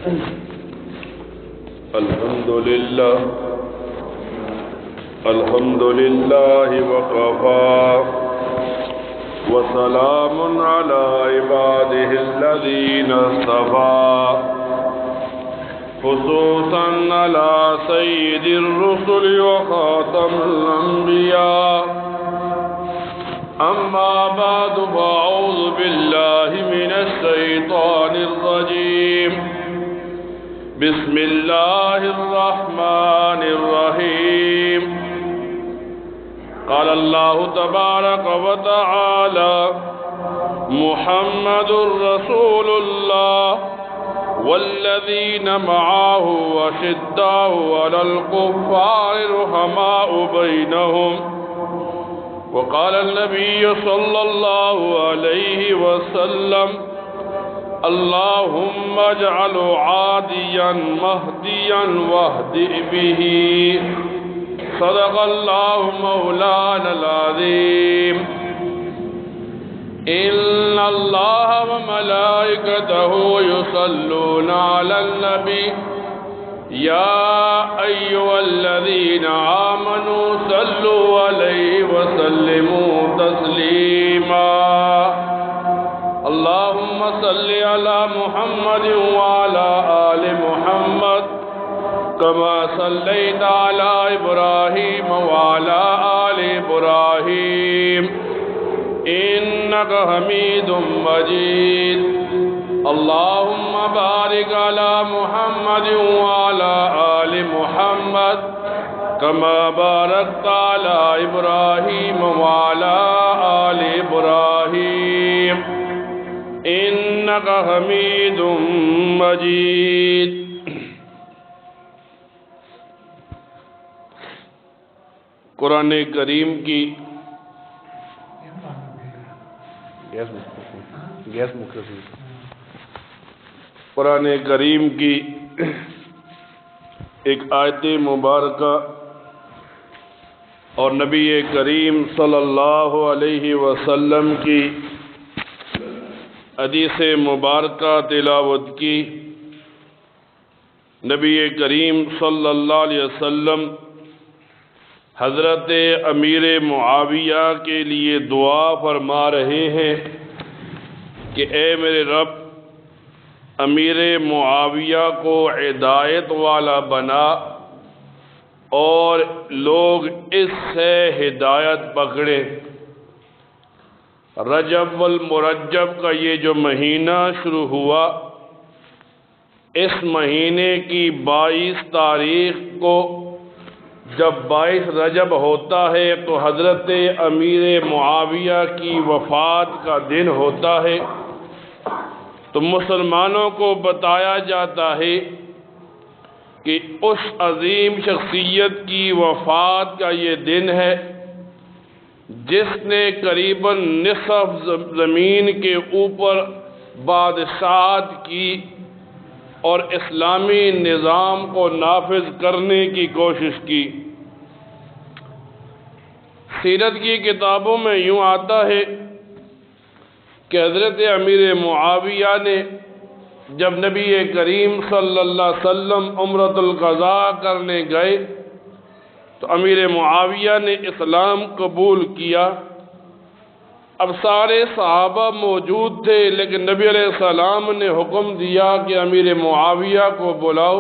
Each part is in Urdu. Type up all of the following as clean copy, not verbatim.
الحمد لله وكفى وسلام على عباده الذين اصطفى خصوصا على سيد الرسل وخاتم الأنبياء أما بعد فأعوذ بالله من الشيطان الرجيم بسم الله الرحمن الرحيم قال الله تبارك وتعالى محمد رسول الله والذين معه وشداء على الكفار رحماء بينهم وقال النبي صلى الله عليه وسلم اللهم اجعل عاديا مهديا واهدئ به صدق الله مولانا العظيم إن الله وملائكته يصلون على النبي يا أيها الذين آمنوا صلوا عليه وسلموا تسليما اللهم صل على محمد وعلى آل محمد كما صليت على إبراهيم وعلى آل إبراهيم إنك حميد مجيد اللهم بارك على محمد وعلى آل محمد كما باركت على إبراهيم وعلى آل إبراهيم إنك حميد مجيد قرآن کریم کی قرآن کریم کی ایک آیت مبارکہ اور نبی کریم صلی اللہ علیہ وسلم کی حدیث مبارکہ تلاوت کی۔ نبی کریم صلی اللہ علیہ وسلم حضرت امیر معاویہ کے لیے دعا فرما رہے ہیں کہ اے میرے رب امیر معاویہ کو ہدایت والا بنا اور لوگ اس سے ہدایت پکڑے۔ رجب المرجب کا یہ جو مہینہ شروع ہوا، اس مہینے کی 22 تاریخ کو جب 22 رجب ہوتا ہے تو حضرت امیر معاویہ کی وفات کا دن ہوتا ہے، تو مسلمانوں کو بتایا جاتا ہے کہ اس عظیم شخصیت کی وفات کا یہ دن ہے جس نے قریباً نصف زمین کے اوپر بادشاہت کی اور اسلامی نظام کو نافذ کرنے کی کوشش کی۔ سیرت کی کتابوں میں یوں آتا ہے کہ حضرت امیر معاویہ نے جب نبی کریم صلی اللہ علیہ وسلم عمرۃ القضاء کرنے گئے تو امیر معاویہ نے اسلام قبول کیا۔ اب سارے صحابہ موجود تھے لیکن نبی علیہ السلام نے حکم دیا کہ امیر معاویہ کو بلاؤ۔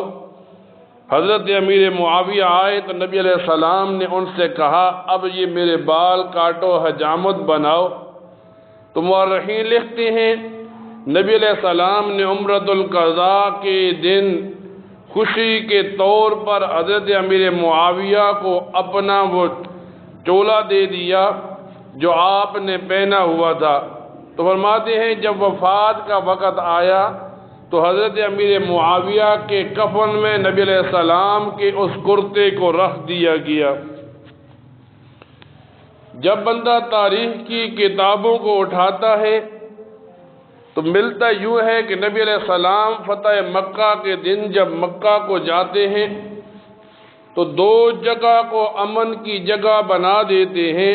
حضرت امیر معاویہ آئے تو نبی علیہ السلام نے ان سے کہا اب یہ میرے بال کاٹو، حجامت بناؤ۔ تو مورخین لکھتے ہیں نبی علیہ السلام نے عمرۃ القضاء کے دن خوشی کے طور پر حضرت امیر معاویہ کو اپنا وہ چولا دے دیا جو آپ نے پہنا ہوا تھا۔ تو فرماتے ہیں جب وفات کا وقت آیا تو حضرت امیر معاویہ کے کفن میں نبی علیہ السلام کے اس کرتے کو رکھ دیا گیا۔ جب بندہ تاریخ کی کتابوں کو اٹھاتا ہے تو ملتا یوں ہے کہ نبی علیہ السلام فتح مکہ کے دن جب مکہ کو جاتے ہیں تو 2 جگہ کو امن کی جگہ بنا دیتے ہیں،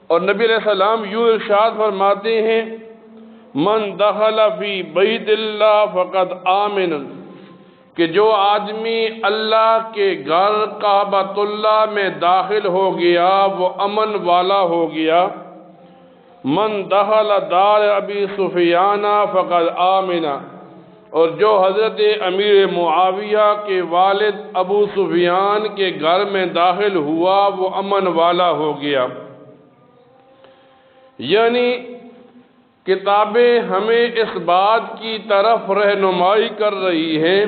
اور نبی علیہ السلام یوں ارشاد فرماتے ہیں من دخل فی بیت اللہ فقد آمن کہ جو آدمی اللہ کے گھر کعبۃ اللہ میں داخل ہو گیا وہ امن والا ہو گیا۔ من دخل دار ابی سفیان فقد آمن، اور جو حضرت امیر معاویہ کے والد ابو سفیان کے گھر میں داخل ہوا وہ امن والا ہو گیا۔ یعنی کتابیں ہمیں اس بات کی طرف رہنمائی کر رہی ہیں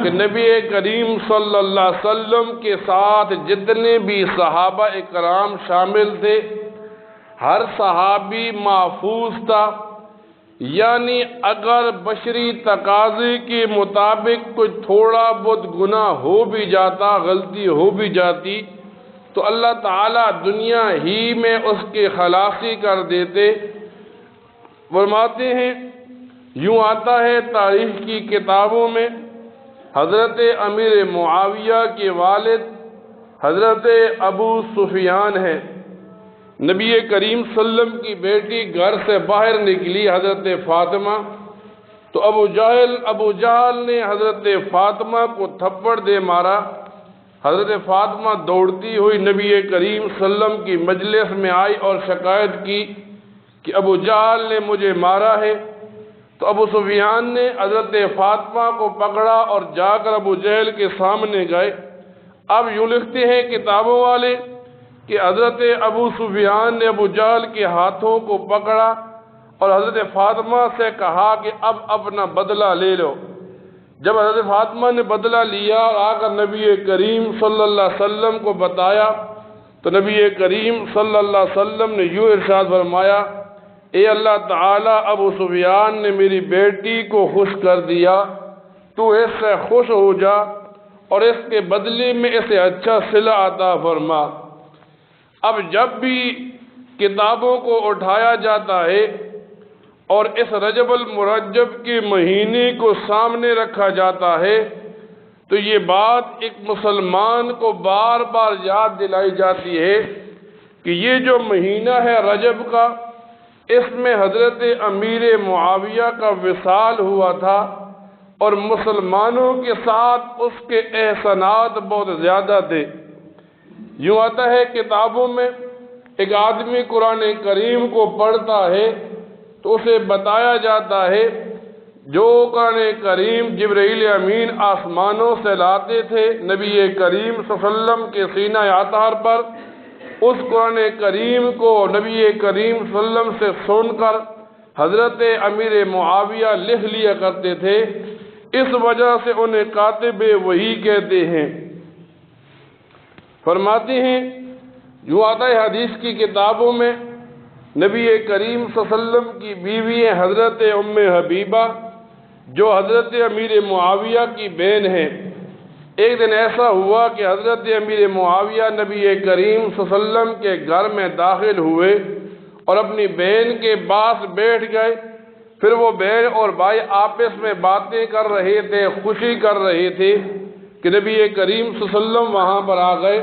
کہ نبی کریم صلی اللہ علیہ وسلم کے ساتھ جتنے بھی صحابہ اکرام شامل تھے ہر صحابی محفوظ تھا، یعنی اگر بشری تقاضے کے مطابق کوئی تھوڑا بہت گناہ ہو بھی جاتا، غلطی ہو بھی جاتی، تو اللہ تعالیٰ دنیا ہی میں اس کی خلاصی کر دیتے۔ فرماتے ہیں یوں آتا ہے تاریخ کی کتابوں میں، حضرت امیر معاویہ کے والد حضرت ابو سفیان ہے، نبی کریم صلی اللہ علیہ وسلم کی بیٹی گھر سے باہر نکلی حضرت فاطمہ، تو ابو جہل نے حضرت فاطمہ کو تھپڑ دے مارا۔ حضرت فاطمہ دوڑتی ہوئی نبی کریم صلی اللہ علیہ وسلم کی مجلس میں آئی اور شکایت کی کہ ابو جہل نے مجھے مارا ہے۔ تو ابو سفیان نے حضرت فاطمہ کو پکڑا اور جا کر ابو جہل کے سامنے گئے۔ اب یوں لکھتے ہیں کتابوں والے کہ حضرت ابو سفیان نے ابو جہل کے ہاتھوں کو پکڑا اور حضرت فاطمہ سے کہا کہ اب اپنا بدلہ لے لو۔ جب حضرت فاطمہ نے بدلہ لیا اور آ کر نبی کریم صلی اللہ علیہ وسلم کو بتایا تو نبی کریم صلی اللہ علیہ وسلم نے یوں ارشاد فرمایا، اے اللہ تعالیٰ، ابو سفیان نے میری بیٹی کو خوش کر دیا، تو اس سے خوش ہو جا اور اس کے بدلے میں اسے اچھا صلہ عطا فرما۔ اب جب بھی کتابوں کو اٹھایا جاتا ہے اور اس رجب المرجب کے مہینے کو سامنے رکھا جاتا ہے تو یہ بات ایک مسلمان کو بار بار یاد دلائی جاتی ہے کہ یہ جو مہینہ ہے رجب کا، اس میں حضرت امیر معاویہ کا وصال ہوا تھا اور مسلمانوں کے ساتھ اس کے احسانات بہت زیادہ تھے۔ یوں آتا ہے کتابوں میں ایک آدمی قرآن کریم کو پڑھتا ہے تو اسے بتایا جاتا ہے جو قرآن کریم جبرائیل امین آسمانوں سے لاتے تھے نبی کریم صلی اللہ علیہ وسلم کے سینہ اطہر پر، اس قرآن کریم کو نبی کریم صلی اللہ علیہ وسلم سے سن کر حضرت امیر معاویہ لکھ لیا کرتے تھے، اس وجہ سے انہیں کاتب وحی کہتے ہیں۔ فرماتے ہیں جو آتا ہے حدیث کی کتابوں میں، نبی کریم صلی اللہ علیہ وسلم کی بیوی ہے حضرت ام حبیبہ جو حضرت امیر معاویہ کی بہن ہے۔ ایک دن ایسا ہوا کہ حضرت امیر معاویہ نبی کریم صلی اللہ علیہ وسلم کے گھر میں داخل ہوئے اور اپنی بہن کے پاس بیٹھ گئے۔ پھر وہ بہن اور بھائی آپس میں باتیں کر رہے تھے، خوشی کر رہے تھے کہ نبی کریم صلی اللہ علیہ وسلم وہاں پر آ گئے۔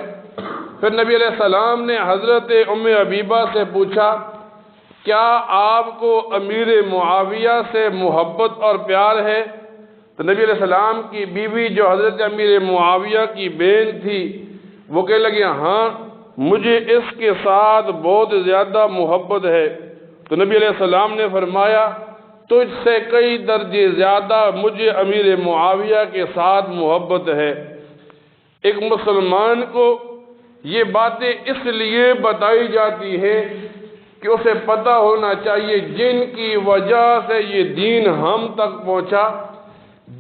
پھر نبی علیہ السلام نے حضرت ام حبیبہ سے پوچھا، کیا آپ کو امیر معاویہ سے محبت اور پیار ہے؟ تو نبی علیہ السلام کی بیوی جو حضرت امیر معاویہ کی بہن تھی وہ کہنے لگی، ہاں مجھے اس کے ساتھ بہت زیادہ محبت ہے۔ تو نبی علیہ السلام نے فرمایا، تجھ سے کئی درجے زیادہ مجھے امیر معاویہ کے ساتھ محبت ہے۔ ایک مسلمان کو یہ باتیں اس لیے بتائی جاتی ہیں کہ اسے پتہ ہونا چاہیے جن کی وجہ سے یہ دین ہم تک پہنچا،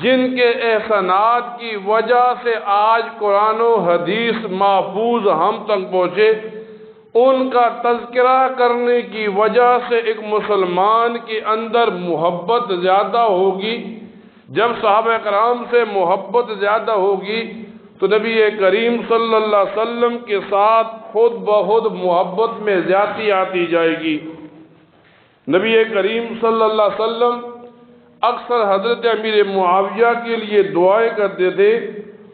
جن کے احسانات کی وجہ سے آج قرآن و حدیث محفوظ ہم تک پہنچے، ان کا تذکرہ کرنے کی وجہ سے ایک مسلمان کے اندر محبت زیادہ ہوگی۔ جب صحابہ کرام سے محبت زیادہ ہوگی تو نبی کریم صلی اللہ علیہ وسلم کے ساتھ خود بخود محبت میں زیادتی آتی جائے گی۔ نبی کریم صلی اللہ علیہ وسلم اکثر حضرت امیر معاویہ کے لیے دعائیں کرتے تھے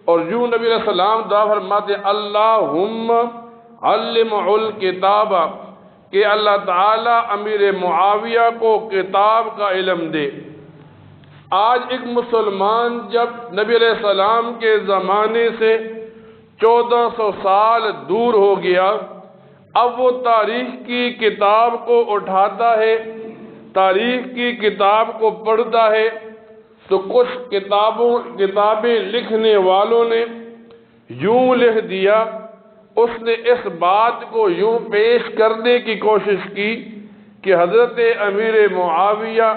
اور یوں نبی علیہ السلام دعا فرماتے، اللہم علمہ الکتاب، کہ اللہ تعالی امیر معاویہ کو کتاب کا علم دے۔ آج ایک مسلمان جب نبی علیہ السلام کے زمانے سے 1400 سال دور ہو گیا، اب وہ تاریخ کی کتاب کو اٹھاتا ہے، تاریخ کی کتاب کو پڑھتا ہے، تو کچھ کتابیں لکھنے والوں نے یوں لکھ دیا، اس نے اس بات کو یوں پیش کرنے کی کوشش کی کہ حضرت امیر معاویہ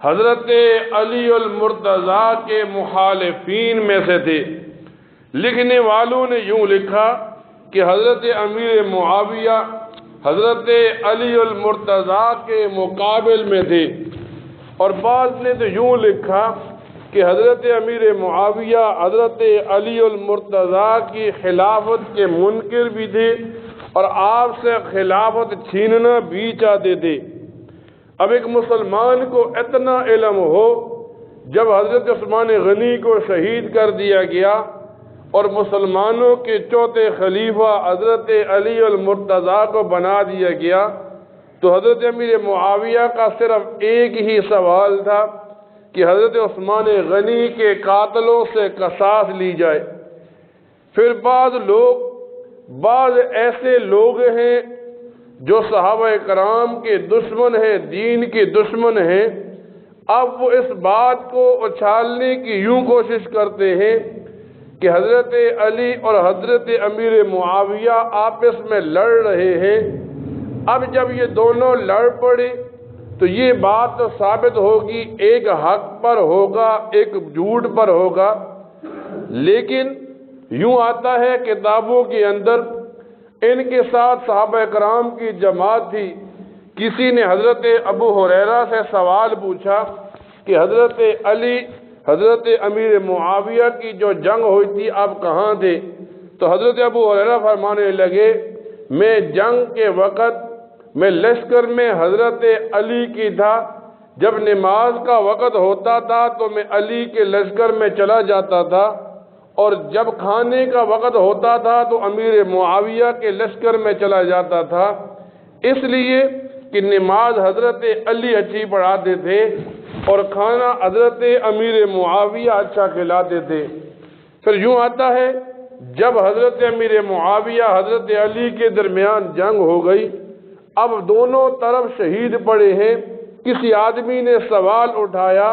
حضرت علی المرتضیٰ کے مخالفین میں سے تھے۔ لکھنے والوں نے یوں لکھا کہ حضرت امیر معاویہ حضرت علی المرتضیٰ کے مقابل میں تھے، اور بعض نے تو یوں لکھا کہ حضرت امیر معاویہ حضرت علی المرتضیٰ کی خلافت کے منکر بھی تھے اور آپ سے خلافت چھیننا بھی چاہتے تھے۔ اب ایک مسلمان کو اتنا علم ہو، جب حضرت عثمان غنی کو شہید کر دیا گیا اور مسلمانوں کے چوتھے خلیفہ حضرت علی المرتضیٰ کو بنا دیا گیا، تو حضرت امیر معاویہ کا صرف ایک ہی سوال تھا کہ حضرت عثمان غنی کے قاتلوں سے قصاص لی جائے۔ پھر بعض ایسے لوگ ہیں جو صحابہ کرام کے دشمن ہیں، دین کے دشمن ہیں، اب وہ اس بات کو اچھالنے کی یوں کوشش کرتے ہیں کہ حضرت علی اور حضرت امیر معاویہ آپس میں لڑ رہے ہیں۔ اب جب یہ دونوں لڑ پڑے تو یہ بات تو ثابت ہوگی، ایک حق پر ہوگا، ایک جھوٹ پر ہوگا، لیکن یوں آتا ہے کتابوں کے اندر، ان کے ساتھ صحابہ کرام کی جماعت تھی۔ کسی نے حضرت ابو ہریرہ سے سوال پوچھا کہ حضرت علی حضرت امیر معاویہ کی جو جنگ ہوئی تھی آپ کہاں تھے؟ تو حضرت ابو ہریرہ فرمانے لگے، میں جنگ کے وقت میں لشکر میں حضرت علی کی تھا، جب نماز کا وقت ہوتا تھا تو میں علی کے لشکر میں چلا جاتا تھا، اور جب کھانے کا وقت ہوتا تھا تو امیر معاویہ کے لشکر میں چلا جاتا تھا، اس لیے کہ نماز حضرت علی اچھی پڑھاتے تھے اور کھانا حضرت امیر معاویہ اچھا کھلاتے تھے۔ پھر یوں آتا ہے، جب حضرت امیر معاویہ حضرت علی کے درمیان جنگ ہو گئی، اب دونوں طرف شہید پڑے ہیں۔ کسی آدمی نے سوال اٹھایا،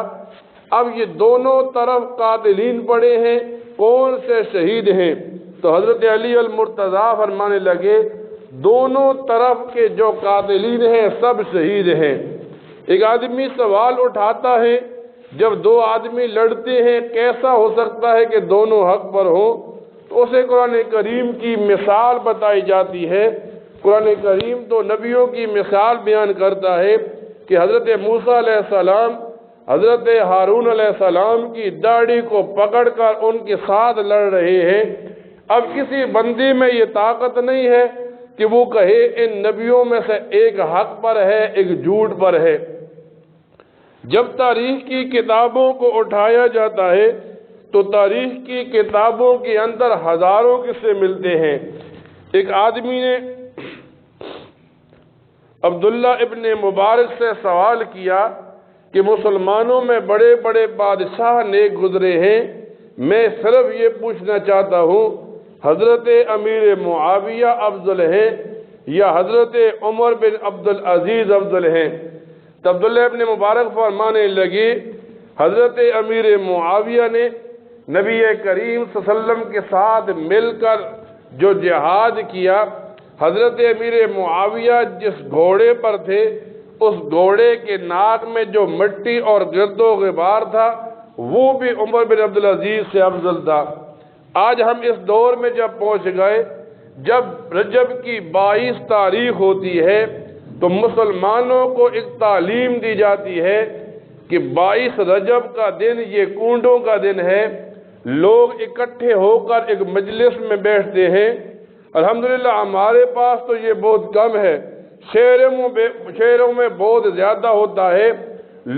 اب یہ دونوں طرف قاتلین پڑے ہیں، کون سے شہید ہیں؟ تو حضرت علی المرتضیٰ فرمانے لگے، دونوں طرف کے جو قاتلین ہیں سب شہید ہیں۔ ایک آدمی سوال اٹھاتا ہے، جب دو آدمی لڑتے ہیں کیسا ہو سکتا ہے کہ دونوں حق پر ہوں؟ تو اسے قرآن کریم کی مثال بتائی جاتی ہے۔ قرآن کریم تو نبیوں کی مثال بیان کرتا ہے کہ حضرت موسیٰ علیہ السلام حضرت ہارون علیہ السلام کی داڑھی کو پکڑ کر ان کے ساتھ لڑ رہے ہیں۔ اب کسی بندے میں یہ طاقت نہیں ہے کہ وہ کہے ان نبیوں میں سے ایک حق پر ہے، ایک جھوٹ پر ہے۔ جب تاریخ کی کتابوں کو اٹھایا جاتا ہے تو تاریخ کی کتابوں کے اندر ہزاروں قصے ملتے ہیں۔ ایک آدمی نے عبداللہ ابن مبارک سے سوال کیا کہ مسلمانوں میں بڑے بڑے بادشاہ نیک گزرے ہیں، میں صرف یہ پوچھنا چاہتا ہوں حضرت امیر معاویہ افضل ہیں یا حضرت عمر بن عبدالعزیز افضل ہیں؟ تو عبداللہ ابن مبارک فرمانے لگے، حضرت امیر معاویہ نے نبی کریم صلی اللہ علیہ وسلم کے ساتھ مل کر جو جہاد کیا، حضرت امیر معاویہ جس گھوڑے پر تھے اس گھوڑے کے ناک میں جو مٹی اور گرد و غبار تھا وہ بھی عمر بن عبدالعزیز سے افضل تھا۔ آج ہم اس دور میں جب پہنچ گئے، جب رجب کی 22 تاریخ ہوتی ہے تو مسلمانوں کو ایک تعلیم دی جاتی ہے کہ 22 رجب کا دن یہ کونڈوں کا دن ہے، لوگ اکٹھے ہو کر ایک مجلس میں بیٹھتے ہیں۔ الحمدللہ ہمارے پاس تو یہ بہت کم ہے، شہروں میں بہت زیادہ ہوتا ہے۔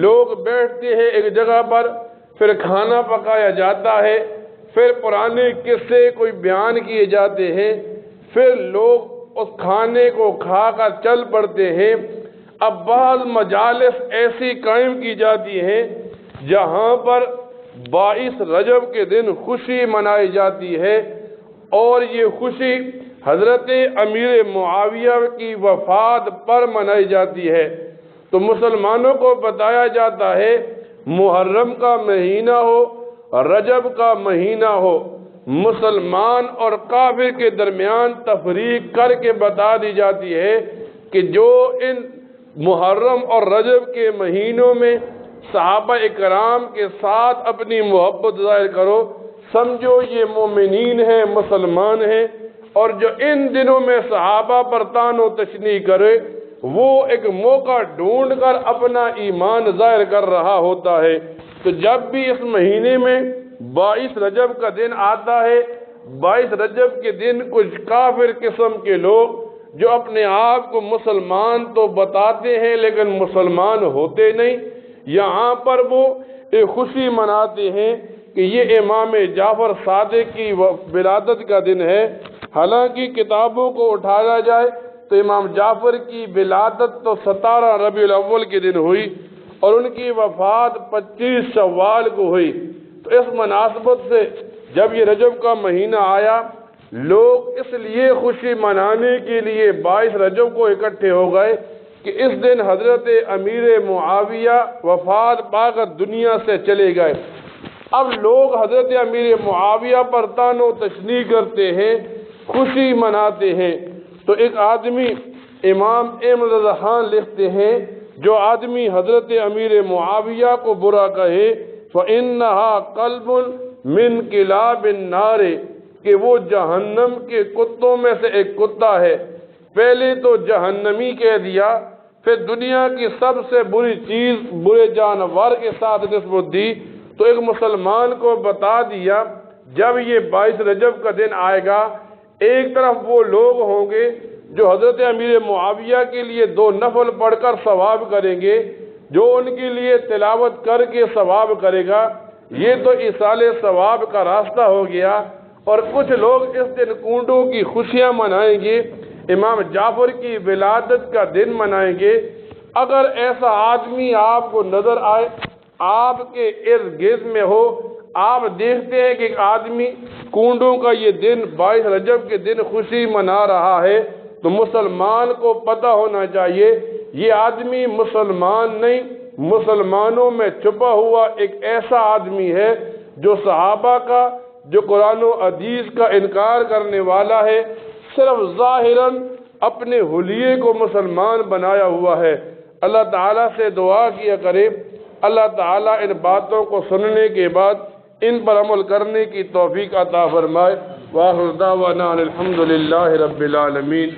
لوگ بیٹھتے ہیں ایک جگہ پر، پھر کھانا پکایا جاتا ہے، پھر پرانے قصے کوئی بیان کیے جاتے ہیں، پھر لوگ اس کھانے کو کھا کر چل پڑتے ہیں۔ اب بعض مجالس ایسی قائم کی جاتی ہیں جہاں پر 22 رجب کے دن خوشی منائی جاتی ہے، اور یہ خوشی حضرت امیر معاویہ کی وفات پر منائی جاتی ہے۔ تو مسلمانوں کو بتایا جاتا ہے محرم کا مہینہ ہو، رجب کا مہینہ ہو، مسلمان اور کافر کے درمیان تفریق کر کے بتا دی جاتی ہے کہ جو ان محرم اور رجب کے مہینوں میں صحابہ اکرام کے ساتھ اپنی محبت ظاہر کرو، سمجھو یہ مومنین ہیں، مسلمان ہیں، اور جو ان دنوں میں صحابہ پر طعن و تشنیع کرے وہ ایک موقع ڈھونڈ کر اپنا ایمان ظاہر کر رہا ہوتا ہے۔ تو جب بھی اس مہینے میں 22 رجب کا دن آتا ہے، 22 رجب کے دن کچھ کافر قسم کے لوگ جو اپنے آپ کو مسلمان تو بتاتے ہیں لیکن مسلمان ہوتے نہیں، یہاں پر وہ ایک خوشی مناتے ہیں کہ یہ امام جعفر صادق کی ولادت کا دن ہے۔ حالانکہ کتابوں کو اٹھایا جائے تو امام جعفر کی ولادت تو 17 ربیع الاول کے دن ہوئی اور ان کی وفات 25 شوال کو ہوئی۔ تو اس مناسبت سے جب یہ رجب کا مہینہ آیا، لوگ اس لیے خوشی منانے کے لیے 22 رجب کو اکٹھے ہو گئے کہ اس دن حضرت امیر معاویہ وفات پا کر دنیا سے چلے گئے۔ اب لوگ حضرت امیر معاویہ پر طعن و تشنیع کرتے ہیں، خوشی مناتے ہیں۔ تو ایک آدمی امام احمد رضا خان لکھتے ہیں، جو آدمی حضرت امیر معاویہ کو برا کہے فَإِنَّهَا قَلْبٌ مِّن كِلَابِ النَّارِ، کہ وہ جہنم کے کتوں میں سے ایک کتا ہے۔ پہلے تو جہنمی کہہ دیا، پھر دنیا کی سب سے بری چیز برے جانور کے ساتھ نسبت دی، تو ایک مسلمان کو بتا دیا جب یہ 22 رجب کا دن آئے گا، ایک طرف وہ لوگ ہوں گے جو حضرت امیر معاویہ کے لیے 2 نفل پڑھ کر ثواب کریں گے، جو ان کے لیے تلاوت کر کے ثواب کرے گا، یہ تو ایصال ثواب کا راستہ ہو گیا، اور کچھ لوگ اس دن کنڈوں کی خوشیاں منائیں گے، امام جعفر کی ولادت کا دن منائیں گے۔ اگر ایسا آدمی آپ کو نظر آئے، آپ کے ارد گرد میں ہو، آپ دیکھتے ہیں کہ ایک آدمی کنڈوں کا یہ دن 22 رجب کے دن خوشی منا رہا ہے، تو مسلمان کو پتہ ہونا چاہیے یہ آدمی مسلمان نہیں، مسلمانوں میں چھپا ہوا ایک ایسا آدمی ہے جو صحابہ کا، جو قرآن و حدیث کا انکار کرنے والا ہے، صرف ظاہراً اپنے حلیے کو مسلمان بنایا ہوا ہے۔ اللہ تعالیٰ سے دعا کیا کرے اللہ تعالیٰ ان باتوں کو سننے کے بعد ان پر عمل کرنے کی توفیق عطا فرمائے۔ وآخر دعوانا الحمد للہ رب العالمین۔